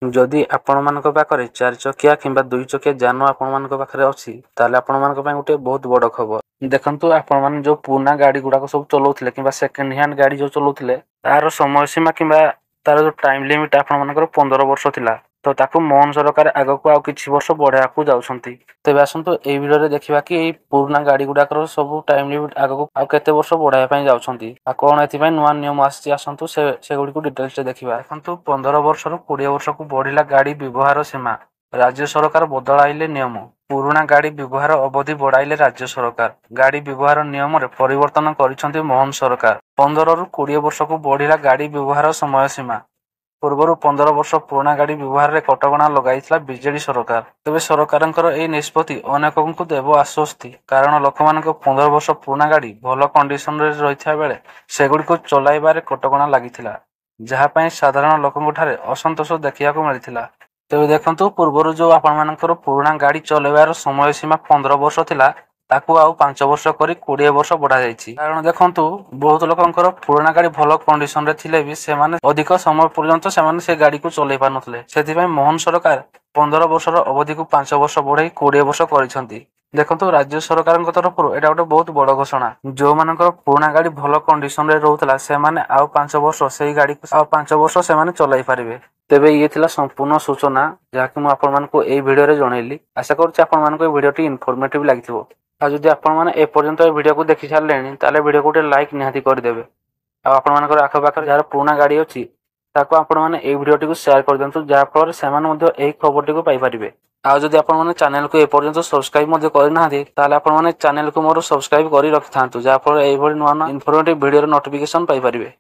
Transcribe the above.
जदि आपणମାନଙ୍କ पाखरे 4 चकिया किंबा 2 चकिया जान आपणମାନଙ୍କ पाखरे अछि ताले आपणମାନଙ୍କ ପାଇଁ गोटे बहुत बड़ खबर। देखंतु आपण जो पुराना गाड़ी गुड़ाक सब चलाउथिले किंबा सेकेंड हैंड गाड़ी जो चलाउथिले तार समय सीमा किंबा तार जो टाइम लिमिट आपणମାନଙ୍କର 15 वर्ष थिला तो ताकू मोहन सरकार आगको आ किछि वर्ष बढ़ायाकू जाउछंती। तेबे आसंतु एई वीडियो रे देखिबा कि एई पुराना गाड़ी गुड़ाकर सब टाइम लिमिट आगको आ केते वर्ष बढ़ाया पई जाउछंती आ कोन एथि पई नुवा नियम आसी आसंतु से गुडी को डिटेल्स रे देखिबा। देखंतु 15 वर्ष रु 20 वर्ष को बढ़िला गाड़ी व्यवहार सीमा राज्य सरकार बदलाइले नियम। पुराना गाड़ी व्यवहार अवधि बढ़ाइले राज्य सरकार। गाड़ी व्यवहार नियम रे परिवर्तन करिसंती मोहन सरकार। 15 रु 20 वर्ष को बढ़िला गाड़ी व्यवहार समय सीमा। पूर्व 15 वर्ष पुराना गाड़ी व्यवहार रे कटकणा लगाइथिला बीजेडी सरकार। तबे सरकारनकर एई निष्पत्ति अनेकଙ୍କୁ देव आश्वस्ति कारण लोकमानक 15 वर्ष पुराना गाड़ी भलो कंडीशन रे रहिथा बेले सेगुडी को चलाइबारे कटकणा लागिथिला जहा पई साधारण लोकଙ୍କ ठारे असंतोष देखियाको मिलिथिला। तेबे देखंतु पूर्व जो आपनମାନଙ୍କର पुराना गाड़ी चलेबार समय सीमा 15 वर्ष थिला ताकू आउ 5 वर्ष करी 20 वर्ष बढ़ा जायछि। कारण देखंतु बहुत लोकଙ୍କର पुराना गाड़ी भलो कंडीशन रे थिले भी से माने अधिक समय पर्यंत से माने से गाड़ी को चलै पानथले। सेथि पई मोहन सरकार 15 वर्षर अवधि को 5 वर्ष बढ़ाई 20 वर्ष करिसंती। देखंतु राज्य सरकारଙ୍କ तरफरु एटा गोटे बहुत बड़ घोषणा। जो मानकर पुराना गाड़ी भलो कंडीशन रे रहउतला से माने आउ 5 वर्ष सेही गाड़ी को आउ 5 वर्ष से माने चलाई पारिबे। तेबे ये थिला संपूर्ण सूचना जाकि मु आपण मानको एई वीडियो रे जणैली। आशा करूछि आपण मानको ए वीडियोटी इन्फॉर्मेटिव लागिथिबो। आ जदि आपण माने ए पर्यंत ए वीडियो को देखि छारलेनी ताले वीडियो को लाइक निहाती कर देबे। आ आपण मानकर आखो पाखर जार पुराना गाड़ी अछि ताको आपण माने ए वीडियोटी को शेयर कर दियंतु जा फल से मान मध्ये एई खबरटी को पाई परिबे। आ जदि आपण माने चैनल को ए पर्यंत सब्सक्राइब मध्ये करि नाहादी ताले आपण माने चैनल को मोर सब्सक्राइब करि रखिथांतु जा फल एई भली नुवा नुवा इन्फॉर्मेटिव वीडियो रो नोटिफिकेशन पाई परिबे।